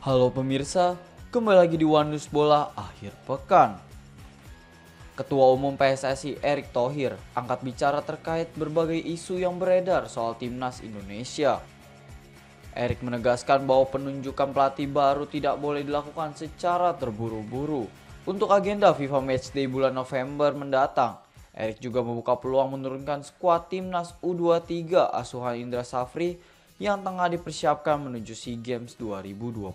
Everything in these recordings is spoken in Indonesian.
Halo pemirsa, kembali lagi di One News Bola akhir pekan. Ketua Umum PSSI Erick Thohir angkat bicara terkait berbagai isu yang beredar soal timnas Indonesia. Erick menegaskan bahwa penunjukan pelatih baru tidak boleh dilakukan secara terburu-buru. Untuk agenda FIFA Matchday bulan November mendatang, Erick juga membuka peluang menurunkan skuad timnas U23 asuhan Indra Safri yang tengah dipersiapkan menuju SEA Games 2025.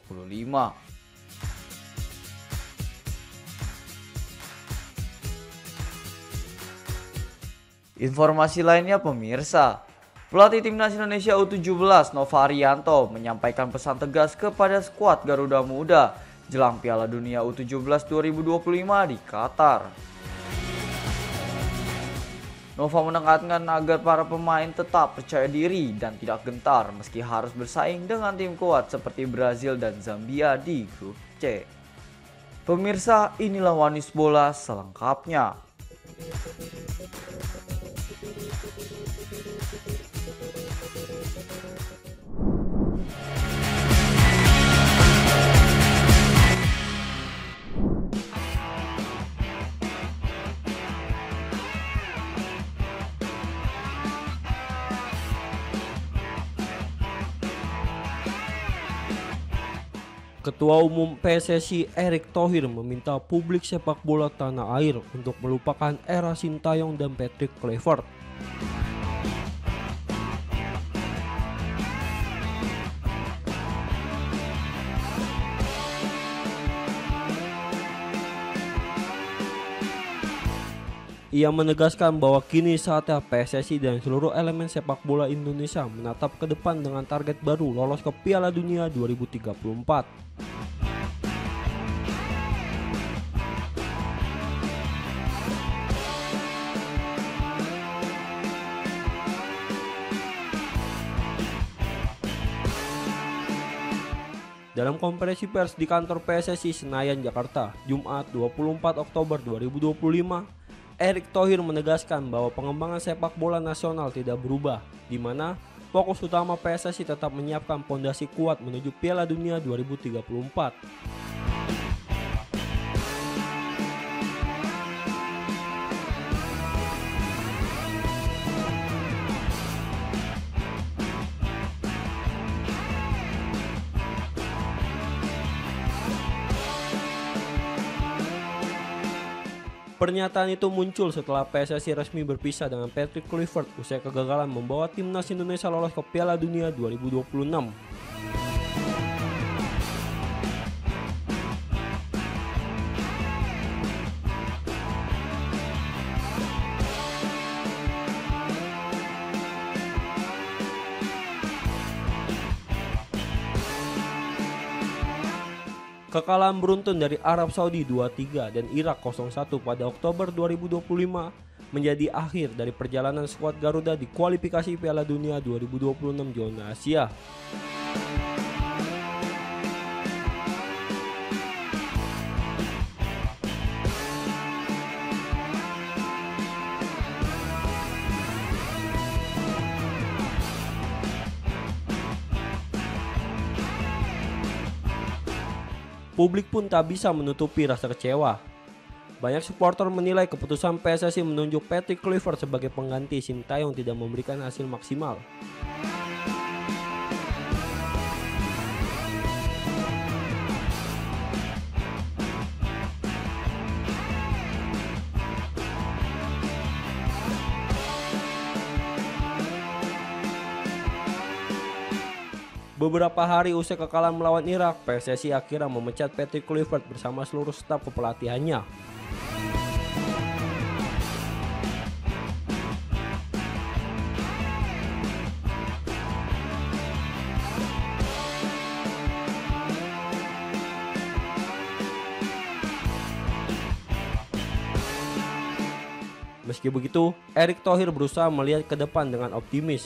Informasi lainnya pemirsa, pelatih timnas Indonesia U17 Nova Arianto menyampaikan pesan tegas kepada skuad Garuda Muda jelang Piala Dunia U17 2025 di Qatar. Nova menekankan agar para pemain tetap percaya diri dan tidak gentar meski harus bersaing dengan tim kuat seperti Brazil dan Zambia di grup C. Pemirsa, inilah One News Bola selengkapnya. Ketua Umum PSSI Erick Thohir meminta publik sepak bola tanah air untuk melupakan era Sintayong dan Patrick Kluivert. Ia menegaskan bahwa kini saatnya PSSI dan seluruh elemen sepak bola Indonesia menatap ke depan dengan target baru lolos ke Piala Dunia 2034. Dalam konferensi pers di kantor PSSI Senayan, Jakarta, Jumat 24 Oktober 2025, Erick Thohir menegaskan bahwa pengembangan sepak bola nasional tidak berubah, di mana fokus utama PSSI tetap menyiapkan pondasi kuat menuju Piala Dunia 2034. Pernyataan itu muncul setelah PSSI resmi berpisah dengan Patrick Kluivert usai kegagalan membawa timnas Indonesia lolos ke Piala Dunia 2026. Kekalahan beruntun dari Arab Saudi 2-3 dan Irak 0-1 pada Oktober 2025 menjadi akhir dari perjalanan skuad Garuda di kualifikasi Piala Dunia 2026 zona Asia. Publik pun tak bisa menutupi rasa kecewa. Banyak supporter menilai keputusan PSSI menunjuk Patrick Kluivert sebagai pengganti Sintayong tidak memberikan hasil maksimal. Beberapa hari usai kekalahan melawan Irak, PSSI akhirnya memecat Patrick Kluivert bersama seluruh staf kepelatihannya. Meski begitu, Erick Thohir berusaha melihat ke depan dengan optimis.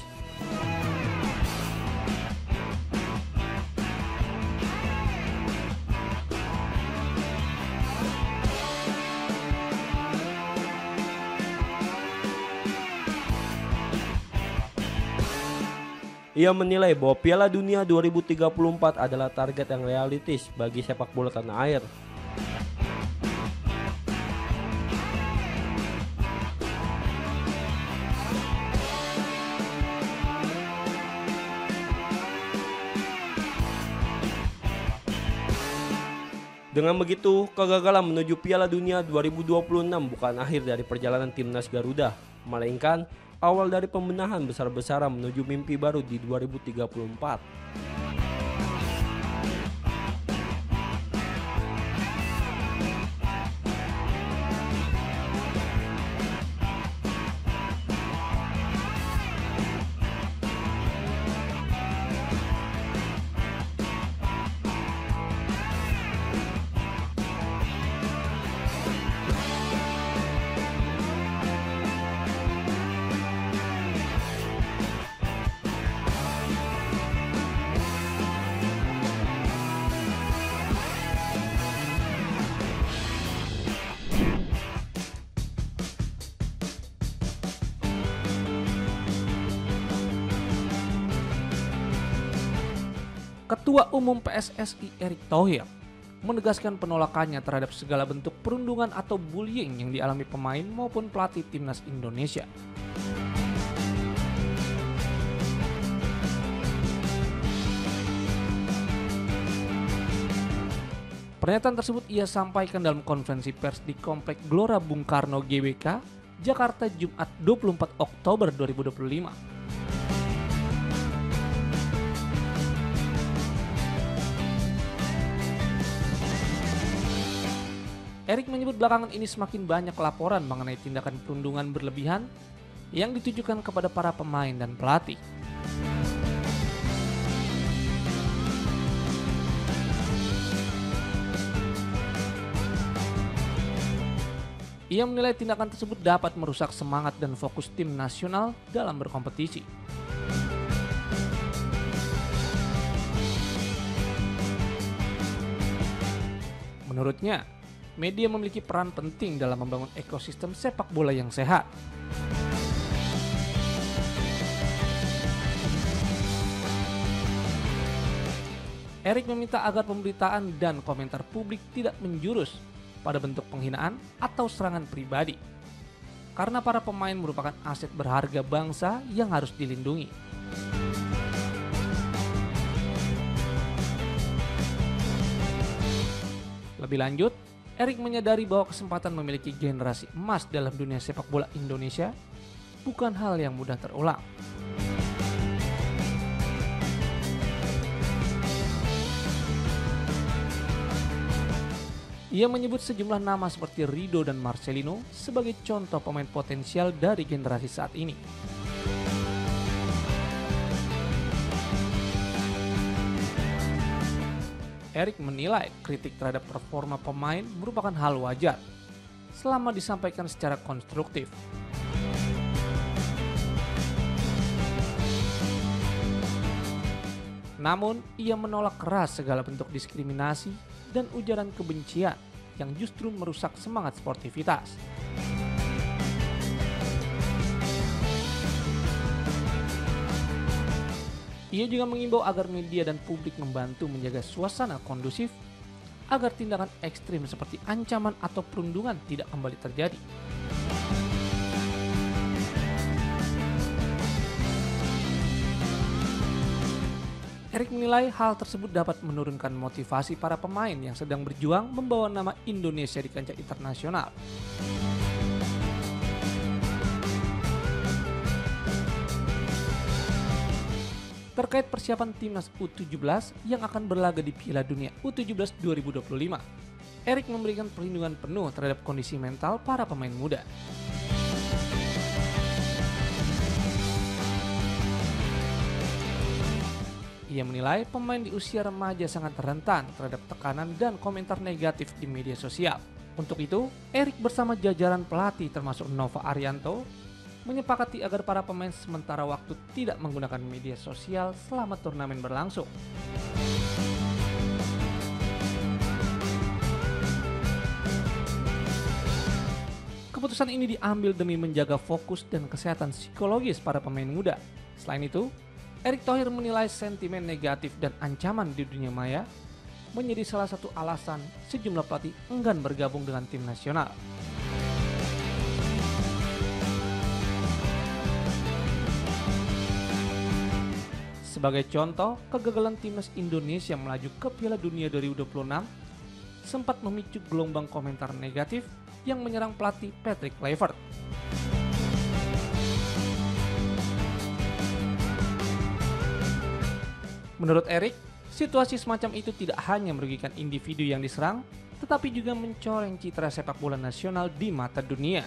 Ia menilai bahwa Piala Dunia 2034 adalah target yang realistis bagi sepak bola tanah air. Dengan begitu, kegagalan menuju Piala Dunia 2026 bukan akhir dari perjalanan timnas Garuda, melainkan awal dari pembenahan besar-besaran menuju mimpi baru di 2034. Ketua Umum PSSI Erick Thohir menegaskan penolakannya terhadap segala bentuk perundungan atau bullying yang dialami pemain maupun pelatih timnas Indonesia. Pernyataan tersebut ia sampaikan dalam konferensi pers di Komplek Gelora Bung Karno GBK, Jakarta, Jumat 24 Oktober 2025. Erick menyebut belakangan ini semakin banyak laporan mengenai tindakan perundungan berlebihan yang ditujukan kepada para pemain dan pelatih. Ia menilai tindakan tersebut dapat merusak semangat dan fokus tim nasional dalam berkompetisi. Menurutnya, media memiliki peran penting dalam membangun ekosistem sepak bola yang sehat. Erick meminta agar pemberitaan dan komentar publik tidak menjurus pada bentuk penghinaan atau serangan pribadi, karena para pemain merupakan aset berharga bangsa yang harus dilindungi. Lebih lanjut, Erick menyadari bahwa kesempatan memiliki generasi emas dalam dunia sepak bola Indonesia bukan hal yang mudah terulang. Ia menyebut sejumlah nama seperti Rido dan Marcelino sebagai contoh pemain potensial dari generasi saat ini. Erick menilai kritik terhadap performa pemain merupakan hal wajar selama disampaikan secara konstruktif. Namun, ia menolak keras segala bentuk diskriminasi dan ujaran kebencian yang justru merusak semangat sportivitas. Ia juga mengimbau agar media dan publik membantu menjaga suasana kondusif agar tindakan ekstrim seperti ancaman atau perundungan tidak kembali terjadi. Erick menilai hal tersebut dapat menurunkan motivasi para pemain yang sedang berjuang membawa nama Indonesia di kancah internasional. Terkait persiapan timnas U17 yang akan berlaga di Piala Dunia U17 2025, Erick memberikan perlindungan penuh terhadap kondisi mental para pemain muda. Ia menilai pemain di usia remaja sangat rentan terhadap tekanan dan komentar negatif di media sosial. Untuk itu, Erick bersama jajaran pelatih termasuk Nova Arianto menyepakati agar para pemain sementara waktu tidak menggunakan media sosial selama turnamen berlangsung. Keputusan ini diambil demi menjaga fokus dan kesehatan psikologis para pemain muda. Selain itu, Erick Thohir menilai sentimen negatif dan ancaman di dunia maya menjadi salah satu alasan sejumlah pelatih enggan bergabung dengan tim nasional. Sebagai contoh, kegagalan timnas Indonesia melaju ke Piala Dunia 2026 sempat memicu gelombang komentar negatif yang menyerang pelatih Patrick Kluivert. Menurut Erick, situasi semacam itu tidak hanya merugikan individu yang diserang, tetapi juga mencoreng citra sepak bola nasional di mata dunia.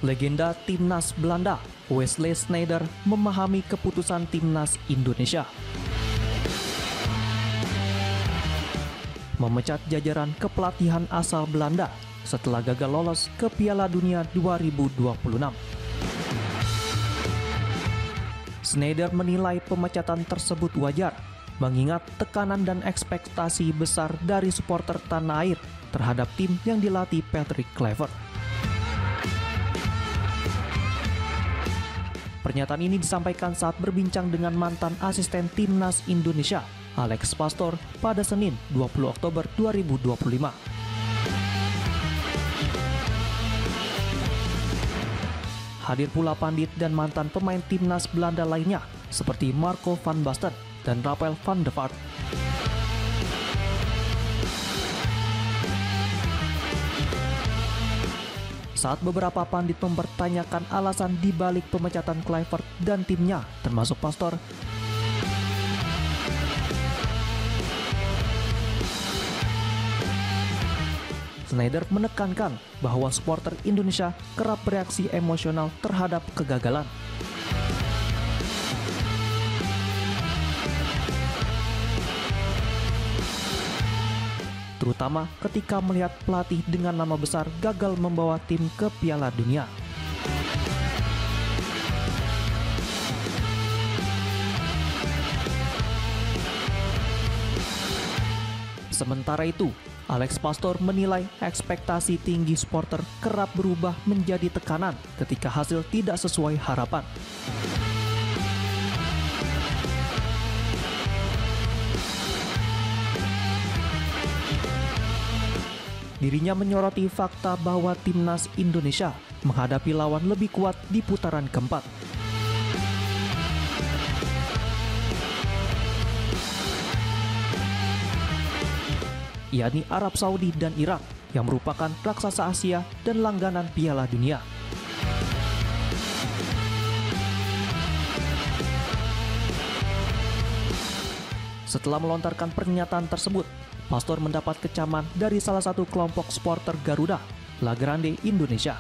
Legenda Timnas Belanda, Wesley Sneijder, memahami keputusan Timnas Indonesia. Memecat jajaran kepelatihan asal Belanda setelah gagal lolos ke Piala Dunia 2026. Sneijder menilai pemecatan tersebut wajar, mengingat tekanan dan ekspektasi besar dari supporter tanah air terhadap tim yang dilatih Patrick Kluivert. Pernyataan ini disampaikan saat berbincang dengan mantan asisten Timnas Indonesia, Alex Pastor, pada Senin 20 Oktober 2025. Hadir pula pandit dan mantan pemain Timnas Belanda lainnya, seperti Marco van Basten dan Rafael van der Vaart. Saat beberapa pandit mempertanyakan alasan dibalik pemecatan Kluivert dan timnya, termasuk Pastor, Sneijder menekankan bahwa supporter Indonesia kerap bereaksi emosional terhadap kegagalan. Terutama ketika melihat pelatih dengan nama besar gagal membawa tim ke Piala Dunia. Sementara itu, Alex Pastor menilai ekspektasi tinggi supporter kerap berubah menjadi tekanan ketika hasil tidak sesuai harapan. Dirinya menyoroti fakta bahwa Timnas Indonesia menghadapi lawan lebih kuat di putaran keempat. Yakni Arab Saudi dan Irak yang merupakan raksasa Asia dan langganan Piala Dunia. Setelah melontarkan pernyataan tersebut, Pastor mendapat kecaman dari salah satu kelompok supporter Garuda, La Grande Indonesia.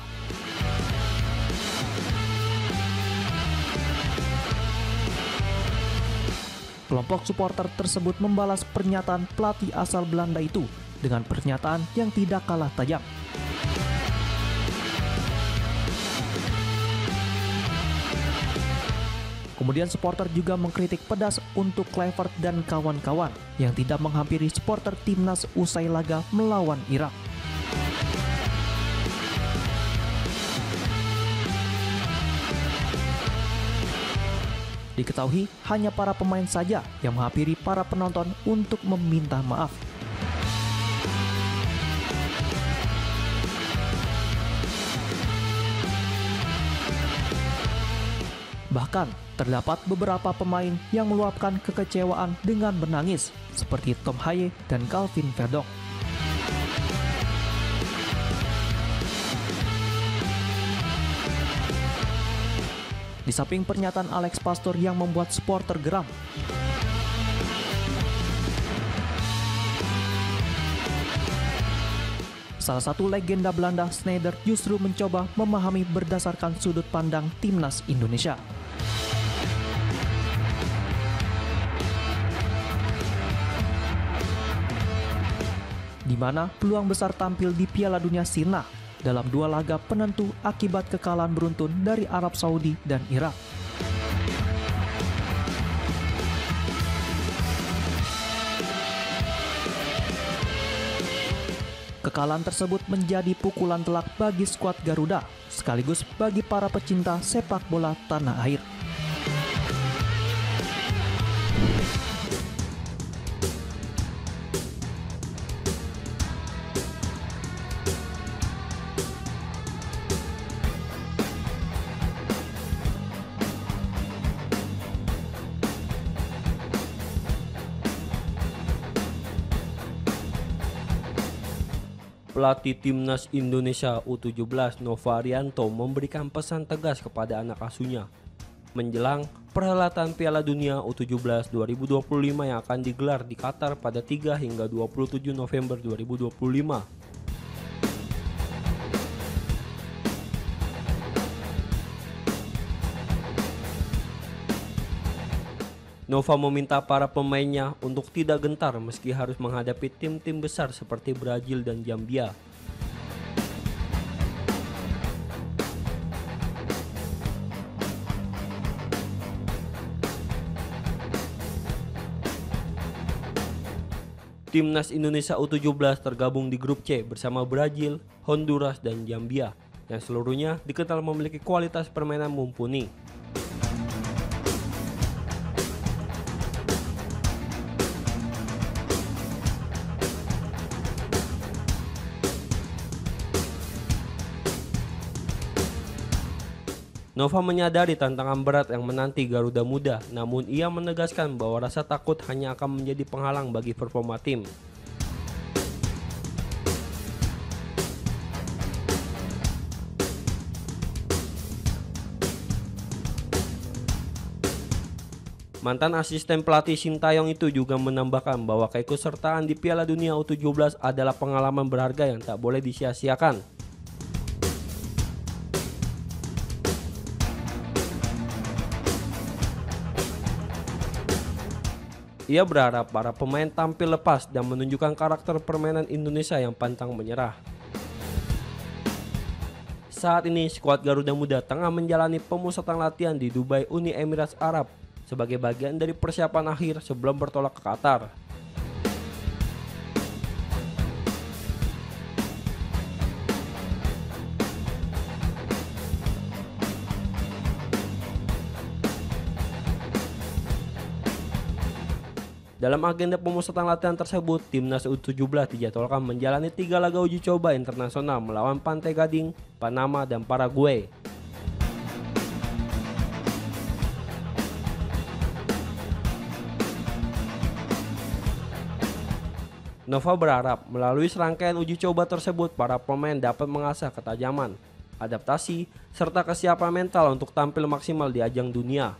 Kelompok supporter tersebut membalas pernyataan pelatih asal Belanda itu dengan pernyataan yang tidak kalah tajam. Kemudian supporter juga mengkritik pedas untuk Kluivert dan kawan-kawan yang tidak menghampiri supporter timnas usai laga melawan Irak. Diketahui hanya para pemain saja yang menghampiri para penonton untuk meminta maaf. Bahkan, terdapat beberapa pemain yang meluapkan kekecewaan dengan menangis, seperti Tom Haye dan Calvin Verdonk. Di samping pernyataan Alex Pastor yang membuat supporter geram, salah satu legenda Belanda, Sneijder, justru mencoba memahami berdasarkan sudut pandang Timnas Indonesia. di mana peluang besar tampil di Piala Dunia sirna dalam 2 laga penentu akibat kekalahan beruntun dari Arab Saudi dan Irak. Kekalahan tersebut menjadi pukulan telak bagi skuad Garuda, sekaligus bagi para pecinta sepak bola tanah air. Pelatih Timnas Indonesia U17 Nova Arianto memberikan pesan tegas kepada anak asuhnya menjelang perhelatan Piala Dunia U17 2025 yang akan digelar di Qatar pada 3 hingga 27 November 2025. Nova meminta para pemainnya untuk tidak gentar meski harus menghadapi tim-tim besar seperti Brazil dan Zambia. Timnas Indonesia U17 tergabung di grup C bersama Brazil, Honduras, dan Zambia yang seluruhnya dikenal memiliki kualitas permainan mumpuni. Nova menyadari tantangan berat yang menanti Garuda Muda, namun ia menegaskan bahwa rasa takut hanya akan menjadi penghalang bagi performa tim. Mantan asisten pelatih Sintayong itu juga menambahkan bahwa keikutsertaan di Piala Dunia U17 adalah pengalaman berharga yang tak boleh disia-siakan. Ia berharap para pemain tampil lepas dan menunjukkan karakter permainan Indonesia yang pantang menyerah. Saat ini skuad Garuda Muda tengah menjalani pemusatan latihan di Dubai, Uni Emirat Arab sebagai bagian dari persiapan akhir sebelum bertolak ke Qatar. Dalam agenda pemusatan latihan tersebut, Timnas U17 dijadwalkan menjalani 3 laga uji coba internasional melawan Pantai Gading, Panama, dan Paraguay. Nova berharap melalui serangkaian uji coba tersebut para pemain dapat mengasah ketajaman, adaptasi, serta kesiapan mental untuk tampil maksimal di ajang dunia.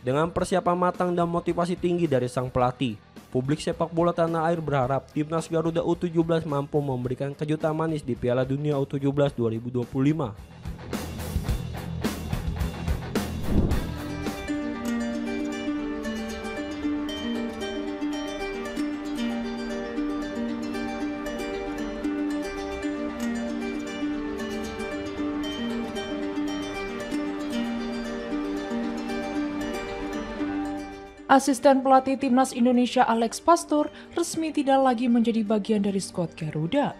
Dengan persiapan matang dan motivasi tinggi dari sang pelatih, publik sepak bola tanah air berharap Timnas Garuda U17 mampu memberikan kejutan manis di Piala Dunia U17 2025. Asisten pelatih Timnas Indonesia Alex Pastur resmi tidak lagi menjadi bagian dari skuad Garuda.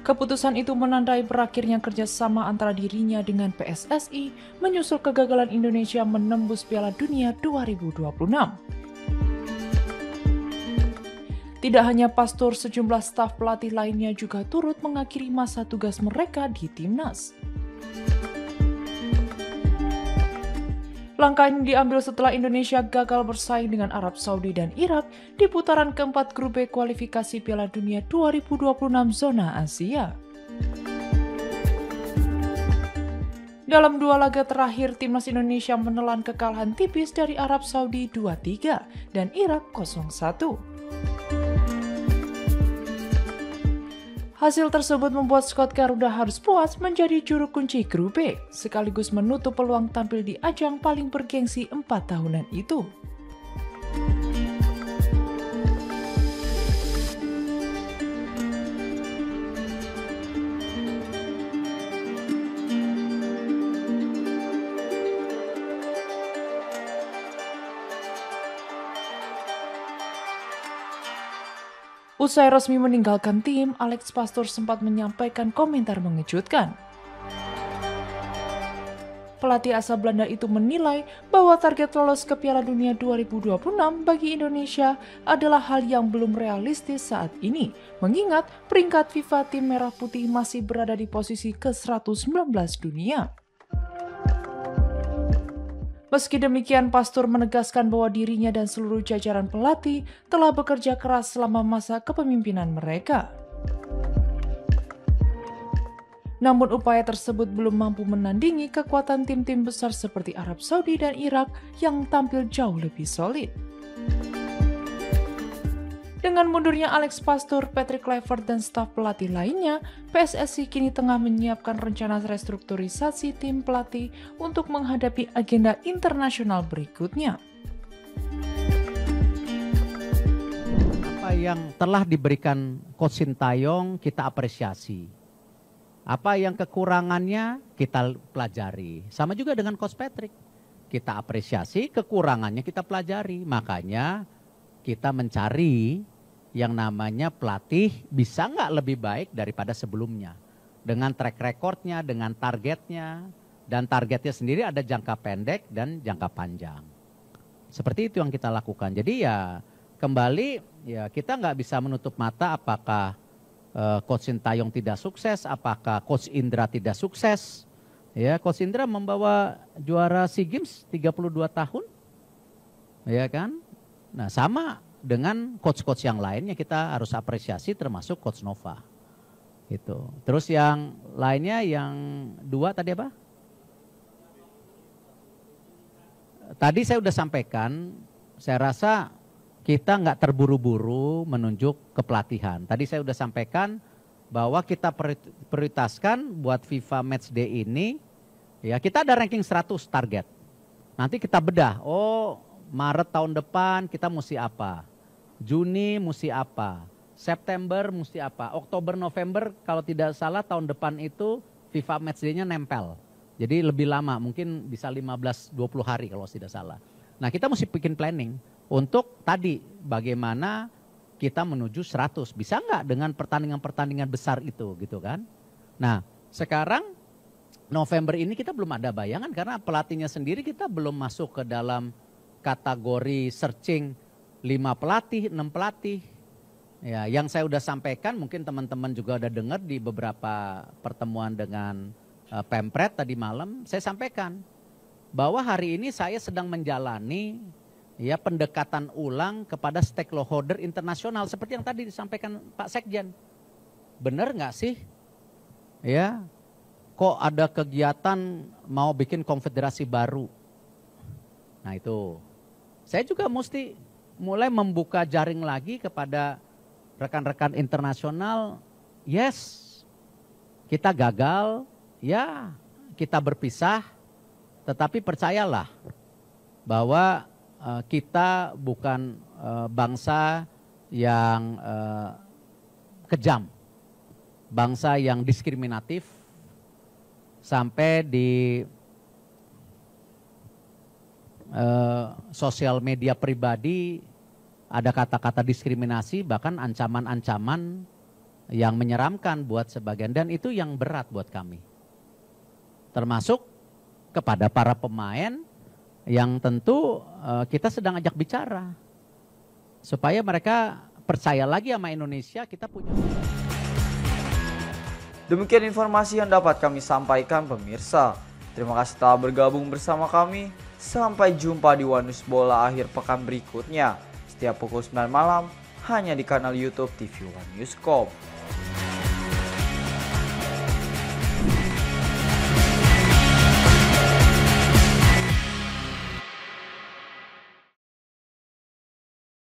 Keputusan itu menandai berakhirnya kerjasama antara dirinya dengan PSSI menyusul kegagalan Indonesia menembus Piala Dunia 2026. Tidak hanya Pastur, sejumlah staf pelatih lainnya juga turut mengakhiri masa tugas mereka di Timnas. Langkah ini diambil setelah Indonesia gagal bersaing dengan Arab Saudi dan Irak di putaran keempat grup B kualifikasi Piala Dunia 2026 zona Asia. Dalam 2 laga terakhir, Timnas Indonesia menelan kekalahan tipis dari Arab Saudi 2-3 dan Irak 0-1. Hasil tersebut membuat skuad Garuda harus puas menjadi juru kunci grup B, sekaligus menutup peluang tampil di ajang paling bergengsi 4 tahunan itu. Usai resmi meninggalkan tim, Alex Pastoor sempat menyampaikan komentar mengejutkan. Pelatih asal Belanda itu menilai bahwa target lolos ke Piala Dunia 2026 bagi Indonesia adalah hal yang belum realistis saat ini, mengingat peringkat FIFA tim Merah Putih masih berada di posisi ke-119 dunia. Meski demikian, Pastoor menegaskan bahwa dirinya dan seluruh jajaran pelatih telah bekerja keras selama masa kepemimpinan mereka. Namun upaya tersebut belum mampu menandingi kekuatan tim-tim besar seperti Arab Saudi dan Irak yang tampil jauh lebih solid. Dengan mundurnya Alex Pastoor, Patrick Kluivert, dan staf pelatih lainnya, PSSI kini tengah menyiapkan rencana restrukturisasi tim pelatih untuk menghadapi agenda internasional berikutnya. Apa yang telah diberikan Coach Sintayong kita apresiasi. Apa yang kekurangannya kita pelajari. Sama juga dengan Coach Patrick. Kita apresiasi, kekurangannya kita pelajari. Makanya kita mencari yang namanya pelatih bisa nggak lebih baik daripada sebelumnya. Dengan track recordnya, dengan targetnya. Dan targetnya sendiri ada jangka pendek dan jangka panjang. Seperti itu yang kita lakukan. Jadi ya kembali ya kita nggak bisa menutup mata apakah Coach Sintayong tidak sukses, apakah Coach Indra tidak sukses. Ya, Coach Indra membawa juara SEA Games 32 tahun. Ya kan? Nah, sama dengan coach-coach yang lainnya kita harus apresiasi termasuk Coach Nova. Gitu. Terus yang lainnya yang dua tadi apa? Tadi saya udah sampaikan, saya rasa kita nggak terburu-buru menunjuk kepelatihan. Tadi saya udah sampaikan bahwa kita prioritaskan buat FIFA Matchday ini, ya kita ada ranking 100 target. Nanti kita bedah, oh Maret tahun depan kita mesti apa, Juni mesti apa, September mesti apa, Oktober, November kalau tidak salah tahun depan itu FIFA Matchday-nya nempel. Jadi lebih lama, mungkin bisa 15-20 hari kalau tidak salah. Nah kita mesti bikin planning untuk tadi bagaimana kita menuju 100. Bisa nggak dengan pertandingan-pertandingan besar itu gitu kan. Nah sekarang November ini kita belum ada bayangan karena pelatihnya sendiri kita belum masuk ke dalam kategori searching 5 pelatih, 6 pelatih. Ya, yang saya udah sampaikan mungkin teman-teman juga udah dengar di beberapa pertemuan dengan Pempret tadi malam, saya sampaikan bahwa hari ini saya sedang menjalani ya pendekatan ulang kepada stakeholder internasional seperti yang tadi disampaikan Pak Sekjen. Benar nggak sih? Ya, kok ada kegiatan mau bikin konfederasi baru? Nah itu, saya juga mesti mulai membuka jaring lagi kepada rekan-rekan internasional. Yes, kita gagal. Ya, kita berpisah, tetapi percayalah bahwa kita bukan bangsa yang kejam, bangsa yang diskriminatif sampai di sosial media pribadi ada kata-kata diskriminasi, bahkan ancaman-ancaman yang menyeramkan buat sebagian, dan itu yang berat buat kami. Termasuk kepada para pemain yang tentu kita sedang ajak bicara supaya mereka percaya lagi sama Indonesia kita punya. Demikian informasi yang dapat kami sampaikan pemirsa. Terima kasih telah bergabung bersama kami. Sampai jumpa di Wanus Bola akhir pekan berikutnya. Setiap pukul 9 malam hanya di kanal YouTube TV One Newscom.